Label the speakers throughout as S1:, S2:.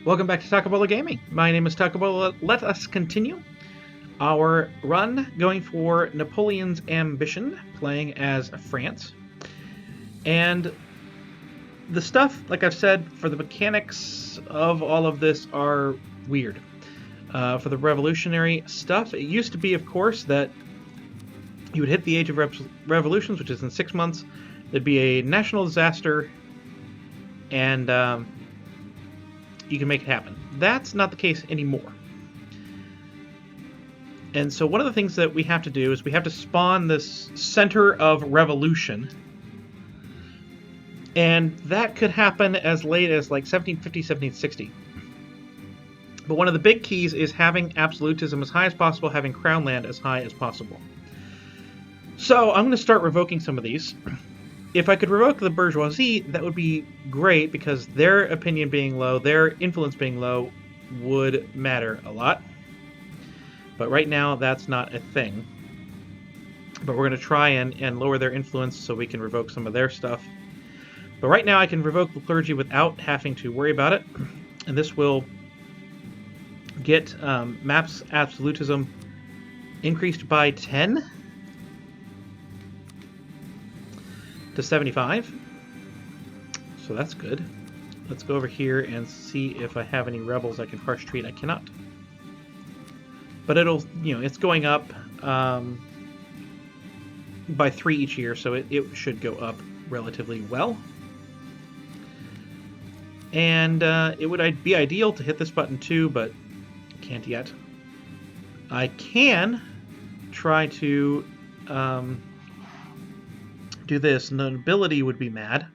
S1: Welcome back to Takabola Gaming. My name is Takabola. Let us continue our run going for Napoleon's Ambition, playing as France. And the stuff, like I've said, for the mechanics of all of this are weird. For the revolutionary stuff, it used to be, of course, that you would hit the Age of Revolutions, which is in 6 months. There'd be a national disaster, and you can make it happen. That's not the case anymore. And so one of the things that we have to do is we have to spawn this center of revolution. And that could happen as late as like 1750, 1760. But one of the big keys is having absolutism as high as possible, having crown land as high as possible. So I'm going to start revoking some of these. If I could revoke the bourgeoisie, that would be great, because their opinion being low, their influence being low, would matter a lot. But right now, that's not a thing. But we're going to try and lower their influence so we can revoke some of their stuff. But right now, I can revoke the clergy without having to worry about it. And this will get Map's absolutism increased by 10 to 75. So that's good. Let's go over here and see if I have any rebels I can harsh treat. I cannot. But it'll, it's going up by 3 each year, so it should go up relatively well. And it would be ideal to hit this button too, but can't yet. I can try to do this. Nobility would be mad,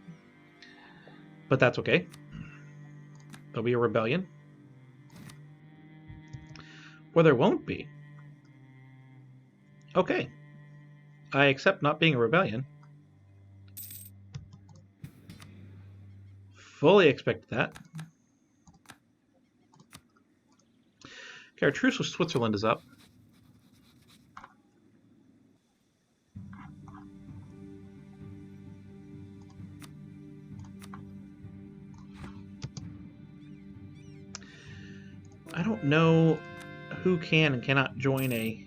S1: but that's okay. There'll be a rebellion. Or there won't be. Okay. I accept not being a rebellion. Fully expected that. Okay, our truce with Switzerland is up. I don't know who can and cannot join a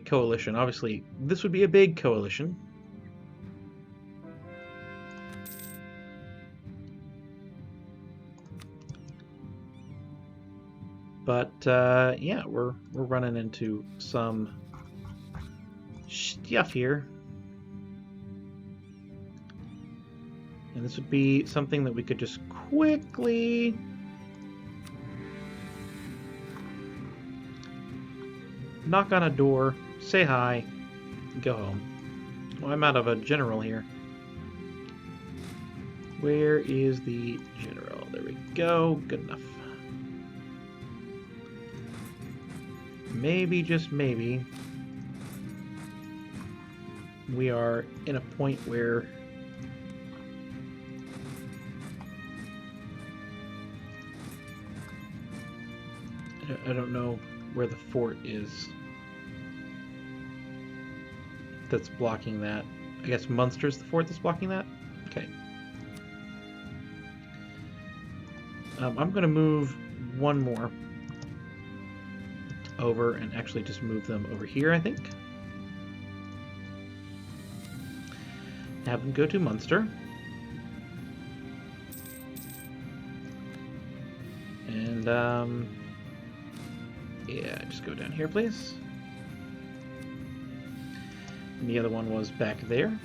S1: coalition. Obviously, this would be a big coalition. But yeah, we're running into some stuff here. And this would be something that we could just quickly knock on a door, say hi, go home. Well, I'm out of a general here. Where is the general? There we go. Good enough. Maybe, just maybe, we are in a point where I don't know where the fort is that's blocking that. I guess Munster's the fort that's blocking that? Okay. I'm going to move one more over and actually just move them over here, I think. Have them go to Munster. And, yeah, just go down here, please. And the other one was back there.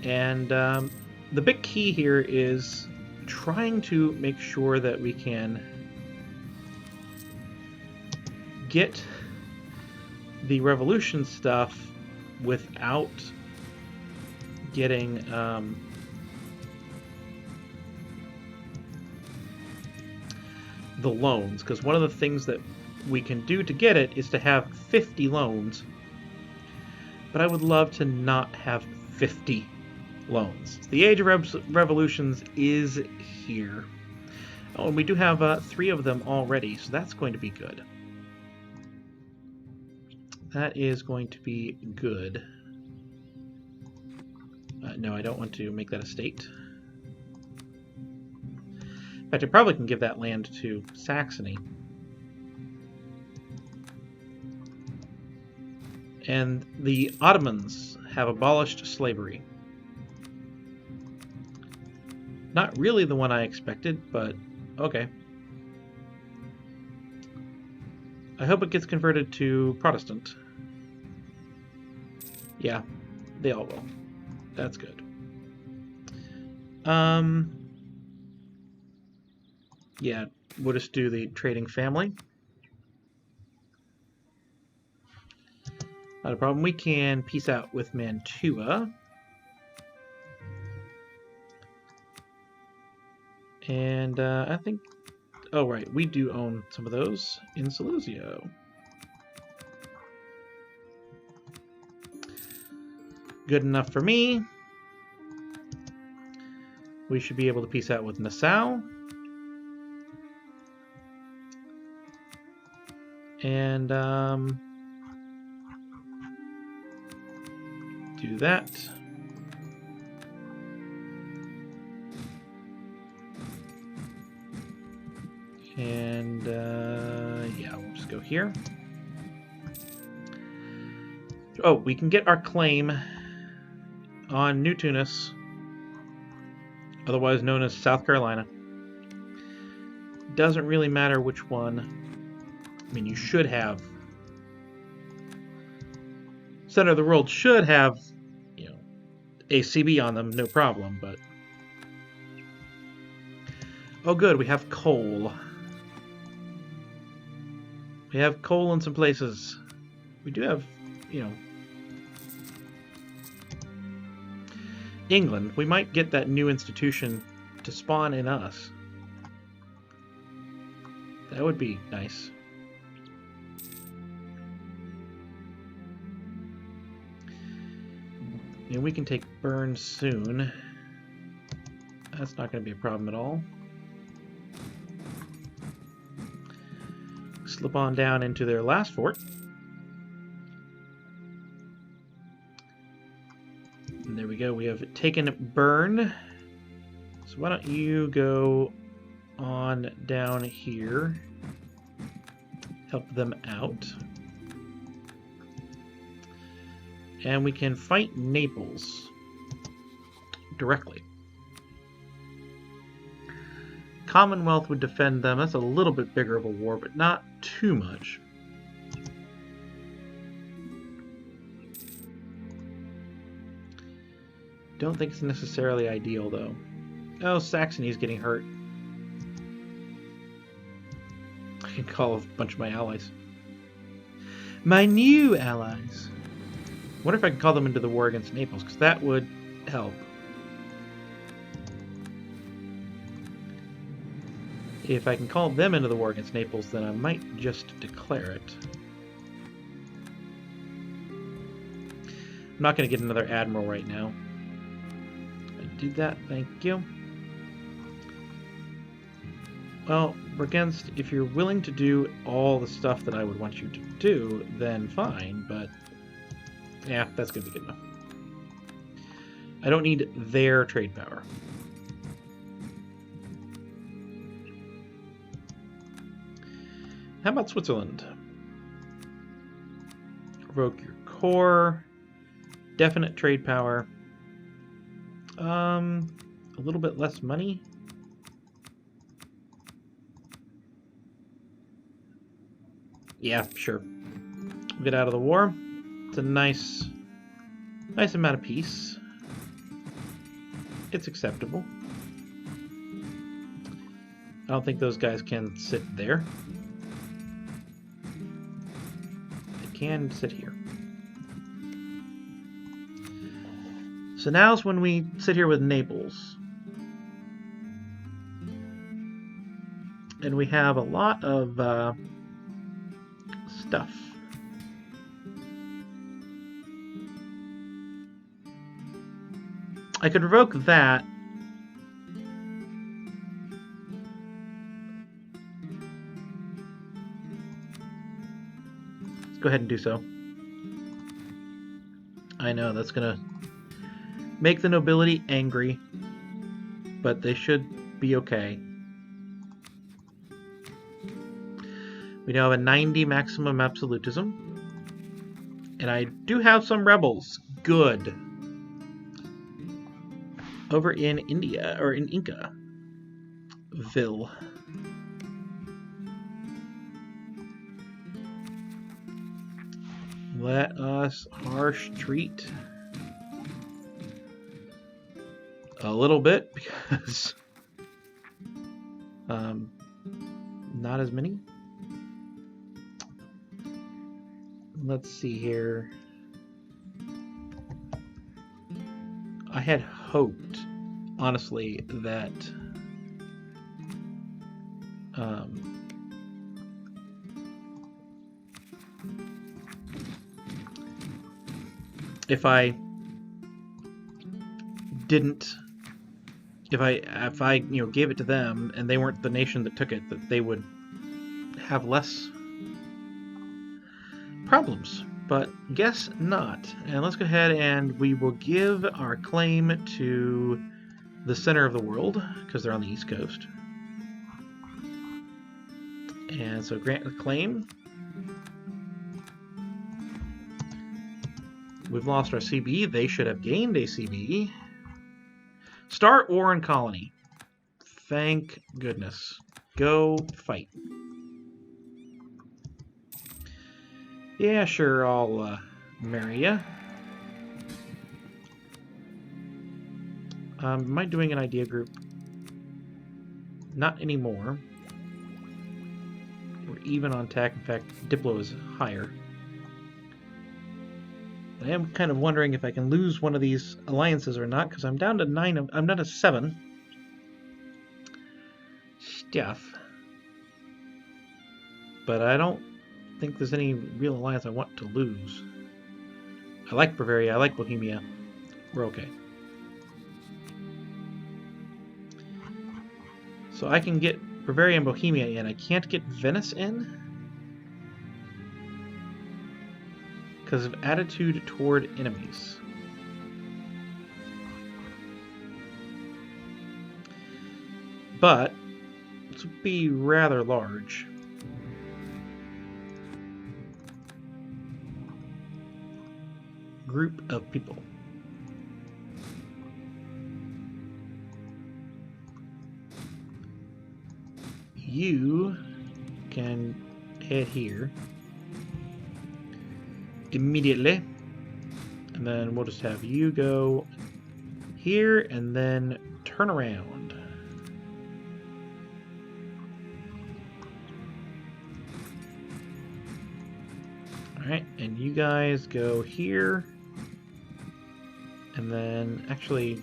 S1: And the big key here is trying to make sure that we can get the revolution stuff without getting the loans, because one of the things that we can do to get it is to have 50 loans, but I would love to not have 50 loans. The Age of Revolutions is here. Oh, and we do have 3 of them already, so that's going to be good. That is going to be good. No, I don't want to make that a state. fact, I probably can give that land to Saxony. And the Ottomans have abolished slavery. Not really the one I expected, but okay. I hope it gets converted to Protestant. Yeah, they all will. That's good. Yeah, we'll just do the trading family. Not a problem. We can peace out with Mantua. And I think... Oh, right. We do own some of those in Silesia. Good enough for me. We should be able to peace out with Nassau. And do that. And yeah, we'll just go here. Oh, we can get our claim on New Tunis, otherwise known as South Carolina. Doesn't really matter which one. I mean, you should have... Center of the world should have, you know, a CB on them, no problem, but... Oh good, we have coal. We have coal in some places. We do have, you know... England. We might get that new institution to spawn in us. That would be nice. And we can take Bern soon. That's not going to be a problem at all. Slip on down into their last fort. And there we go. We have taken Bern. So why don't you go on down here. Help them out. And we can fight Naples directly. Commonwealth would defend them. That's a little bit bigger of a war, but not too much. Don't think it's necessarily ideal, though. Oh, Saxony's getting hurt. I can call a bunch of my allies. My new allies. I wonder if I can call them into the war against Naples, because that would help. If I can call them into the war against Naples, then I might just declare it. I'm not going to get another admiral right now. I did that, thank you. Well, Brigenst, if you're willing to do all the stuff that I would want you to do, then fine, but yeah, that's going to be good enough. I don't need their trade power. How about Switzerland? Revoke your core. Definite trade power. A little bit less money. Yeah, sure. We'll get out of the war. It's a nice amount of peace. It's acceptable. I don't think those guys can sit there. They can sit here. So now's when we sit here with Naples. And we have a lot of stuff. I could revoke that. Let's go ahead and do so. I know that's gonna make the nobility angry, but they should be okay. We now have a 90 maximum absolutism. And I do have some rebels. Good. Over in India, or in Incaville. Let us harsh treat a little bit, because not as many. Let's see here. I had hoped, honestly, that if I gave it to them and they weren't the nation that took it, that they would have less problems. But guess not. And let's go ahead and we will give our claim to the center of the world, because they're on the East Coast. And so grant the claim. We've lost our CBE. They should have gained a CBE. Start war and colony. Thank goodness. Go fight. Yeah, sure, I'll marry ya. Am I doing an idea group? Not anymore. We're even on tech. In fact, Diplo is higher. I am kind of wondering if I can lose one of these alliances or not, because I'm down to 9. I'm down to 7. Stuff. But I don't think there's any real alliance I want to lose. I like Bavaria. I like Bohemia. We're okay. So I can get Bavaria and Bohemia in. I can't get Venice in because of attitude toward enemies. But this would be rather large. Group of people. You can head here immediately, and then we'll just have you go here and then turn around. Alright, and you guys go here, and then actually,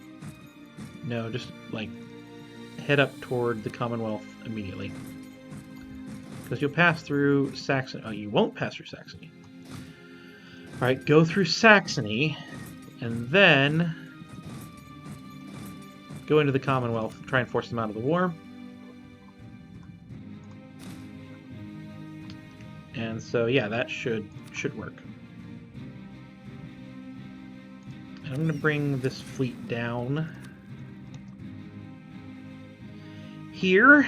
S1: no, just like head up toward the Commonwealth immediately. Because you'll pass through Saxony. Oh, you won't pass through Saxony. Alright, go through Saxony, and then go into the Commonwealth, try and force them out of the war. And so, yeah, that should work. And I'm going to bring this fleet down here.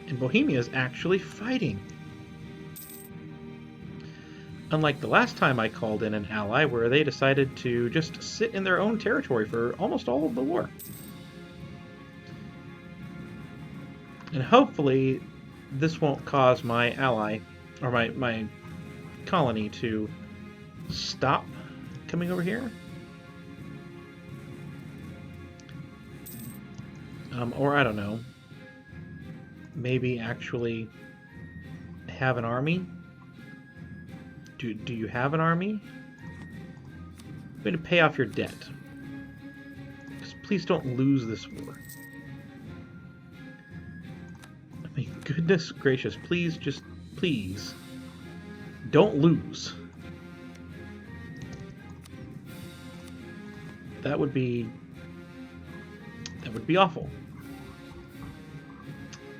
S1: And Bohemia is actually fighting. Unlike the last time I called in an ally, where they decided to just sit in their own territory for almost all of the war. And hopefully this won't cause my ally, or my colony, to stop coming over here. Or I don't know, maybe actually have an army. Do you have an army? I'm going to pay off your debt. Just please don't lose this war. I mean, goodness gracious, please, just please, don't lose. That would be awful.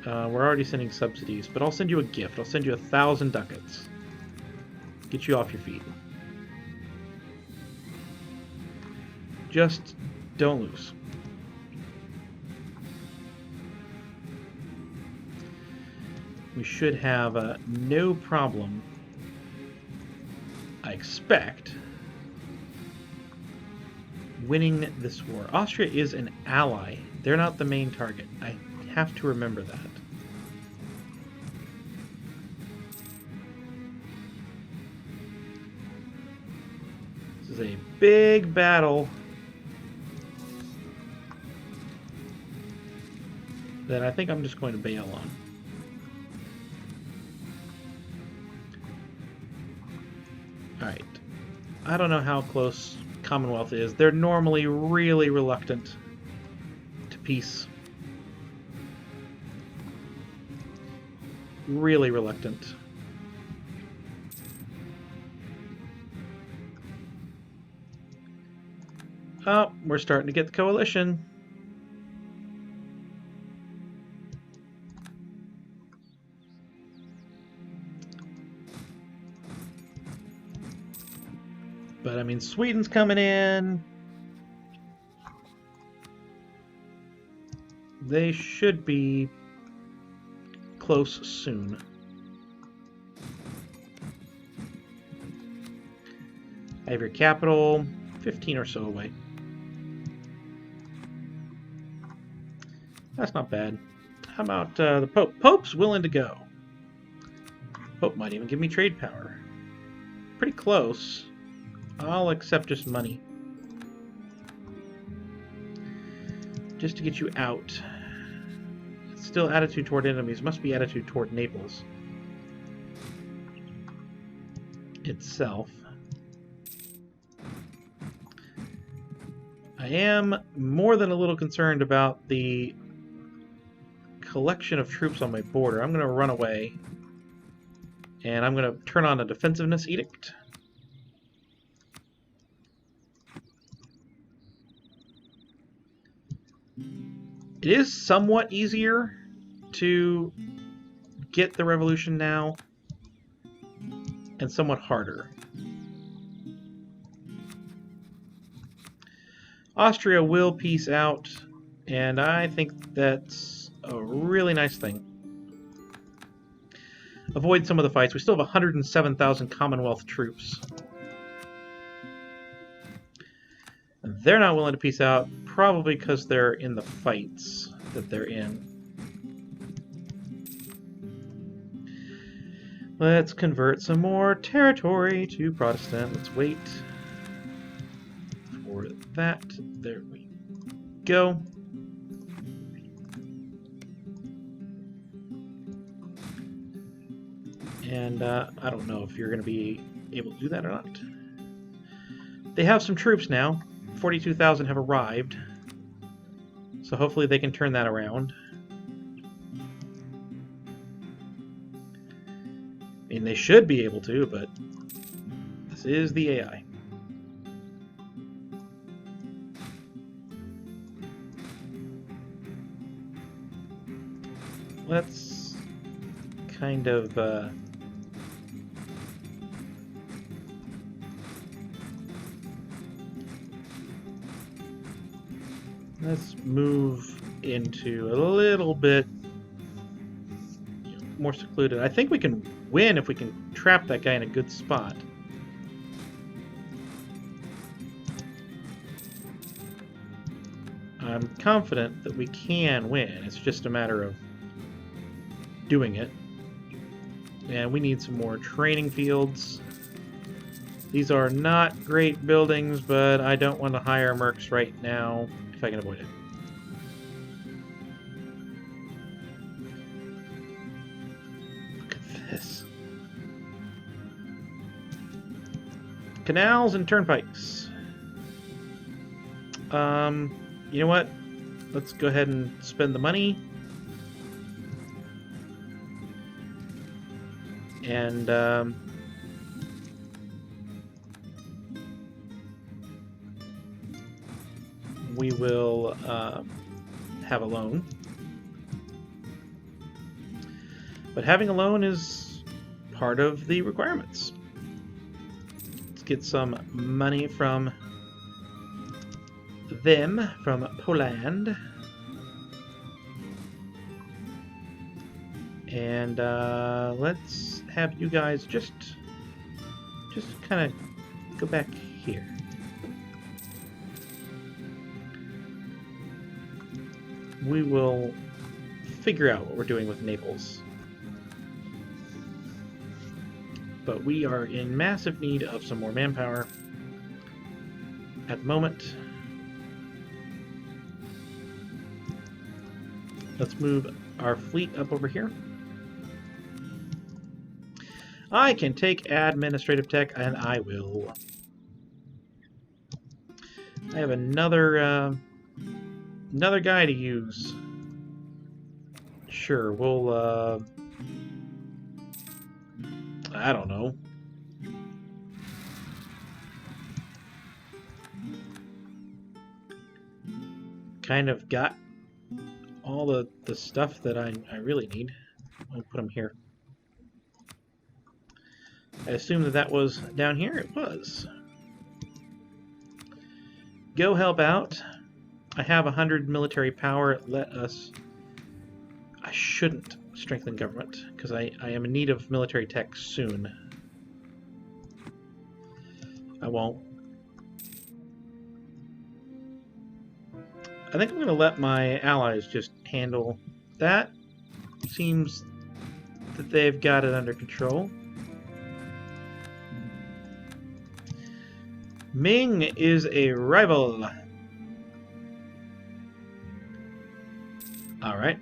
S1: We're already sending subsidies, but I'll send you a gift. I'll send you 1,000 ducats. Get you off your feet. Just don't lose. we should have no problem, I expect, winning this war. Austria is an ally. They're not the main target. I have to remember that. This is a big battle that I think I'm just going to bail on. Alright. I don't know how close Commonwealth is. They're normally really reluctant to peace. Really reluctant. Oh, we're starting to get the coalition. But I mean, Sweden's coming in. They should be close soon. I have your capital 15 or so away. That's not bad. How about the Pope? Pope's willing to go. Pope might even give me trade power. Pretty close. I'll accept just money. Just to get you out. Still attitude toward enemies. Must be attitude toward Naples itself. I am more than a little concerned about the collection of troops on my border. I'm going to run away. And I'm going to turn on a defensiveness edict. It is somewhat easier to get the revolution now, and somewhat harder. Austria will peace out, and I think that's a really nice thing. Avoid some of the fights. We still have 107,000 Commonwealth troops. They're not willing to peace out, probably because they're in the fights that they're in. Let's convert some more territory to Protestant. Let's wait for that. There we go. And I don't know if you're going to be able to do that or not. They have some troops now. 42,000 have arrived. So hopefully they can turn that around. I mean, they should be able to, but this is the AI. Let's kind of let's move into a little bit more secluded. I think we can win if we can trap that guy in a good spot. I'm confident that we can win. It's just a matter of doing it. And we need some more training fields. These are not great buildings, but I don't want to hire mercs right now if I can avoid it. Look at this. Canals and turnpikes. You know what? Let's go ahead and spend the money. And we will have a loan. But having a loan is part of the requirements. Let's get some money from them, from Poland. And let's have you guys just kind of go back here. We will figure out what we're doing with Naples. But we are in massive need of some more manpower at the moment. Let's move our fleet up over here. I can take administrative tech, and I will. I have another guy to use. Sure, we'll I don't know. Kind of got all the stuff that I really need. I'll put them here. I assume that was down here. It was. Go help out. I have 100 military power. Let us... I shouldn't strengthen government, because I am in need of military tech soon. I won't. I think I'm going to let my allies just handle that. Seems that they've got it under control. Ming is a rival. Alright.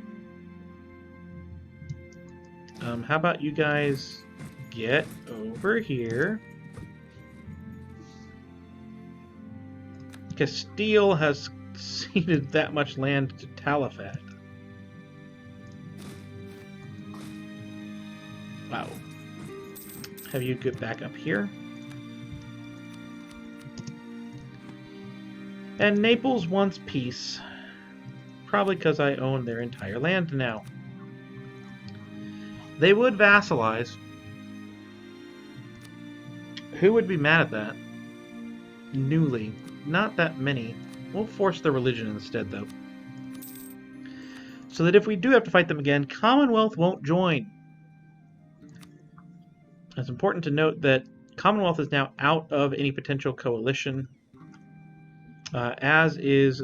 S1: How about you guys get over here? Castile has ceded that much land to Talafat. Wow. Have you get back up here? And Naples wants peace. Probably because I own their entire land now. They would vassalize. Who would be mad at that? Newly. Not that many. We'll force their religion instead, though. So that if we do have to fight them again, Commonwealth won't join. It's important to note that Commonwealth is now out of any potential coalition. As is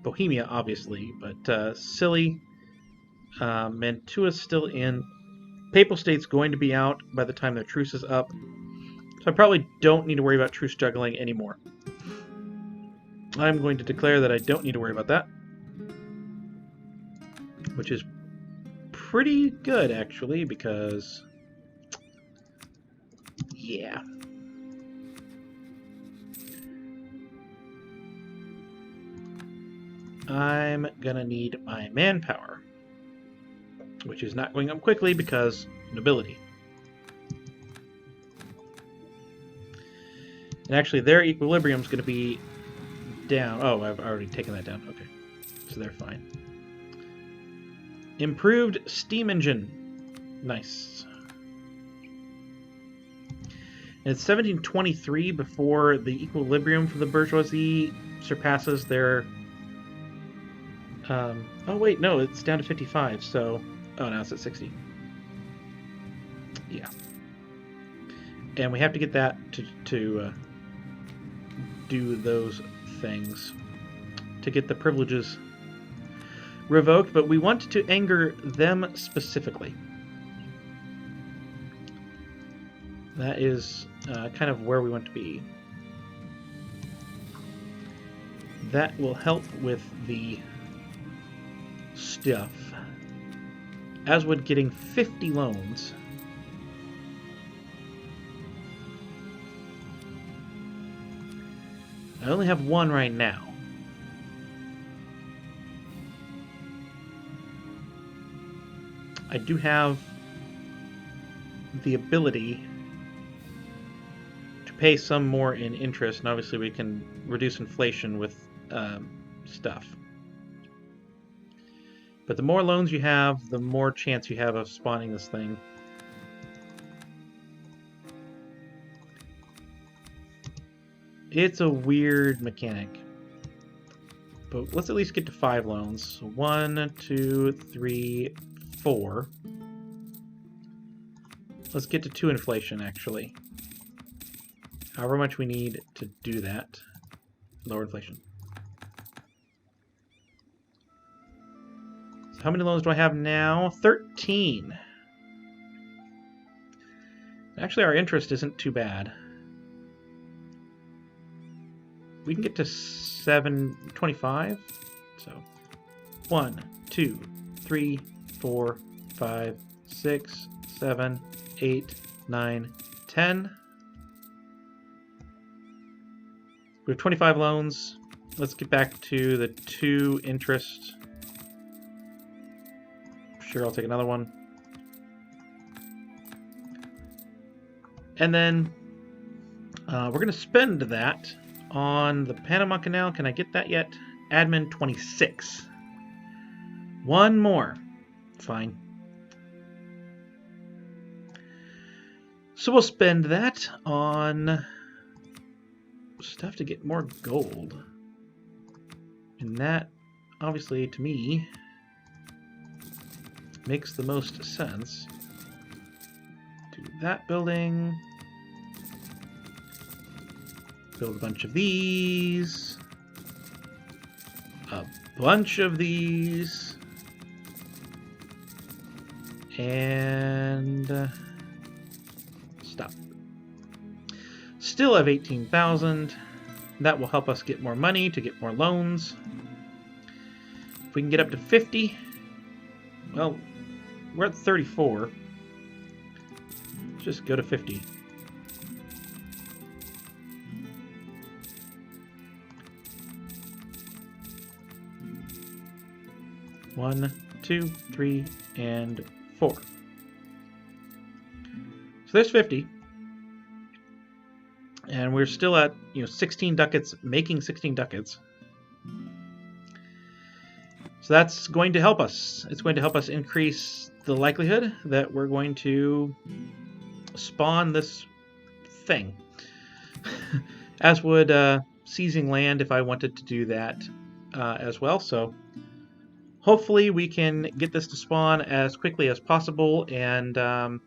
S1: Bohemia, obviously, but Scilly, Mantua's still in. Papal State's going to be out by the time their truce is up, so I probably don't need to worry about truce juggling anymore. I'm going to declare that I don't need to worry about that, which is pretty good, actually, because, yeah. I'm gonna need my manpower, which is not going up quickly because nobility. And actually their equilibrium is going to be down. Oh, I've already taken that down. Okay, so they're fine. Improved steam engine. Nice. And it's 1723 before the equilibrium for the bourgeoisie surpasses their... oh wait, no, it's down to 55, so... Oh, now it's at 60. Yeah. And we have to get that to do those things. To get the privileges revoked, but we want to anger them specifically. That is kind of where we want to be. That will help with the stuff. As would getting 50 loans. I only have one right now. I do have the ability to pay some more in interest, and obviously we can reduce inflation with stuff. But the more loans you have, the more chance you have of spawning this thing. It's a weird mechanic. But let's at least get to 5 loans. So 1, 2, 3, 4. Let's get to 2 inflation, actually. However much we need to do that. Lower inflation. So how many loans do I have now? 13. Actually, our interest isn't too bad. We can get to 725. So 1, 2, 3, 4, 5, 6, 7, 8, 9, 10. We have 25 loans. Let's get back to the 2 interest. Sure, I'll take another one. And then we're going to spend that on the Panama Canal. Can I get that yet? Admin 26. One more. Fine. So we'll spend that on stuff to get more gold. And that, obviously, to me, makes the most sense. Do that building. Build a bunch of these. A bunch of these. And stop. Still have 18,000. That will help us get more money to get more loans. If we can get up to 50, well, we're at 34. Let's just go to 50. One, 2, 3, and 4. So there's 50. And we're still at 16 ducats, making 16 ducats. So that's going to help us. It's going to help us increase the likelihood that we're going to spawn this thing. As would seizing land if I wanted to do that as well. So hopefully we can get this to spawn as quickly as possible and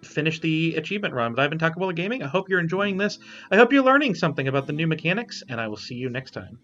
S1: finish the achievement run. But I've been Taco Gaming. I hope you're enjoying this. I hope you're learning something about the new mechanics, and I will see you next time.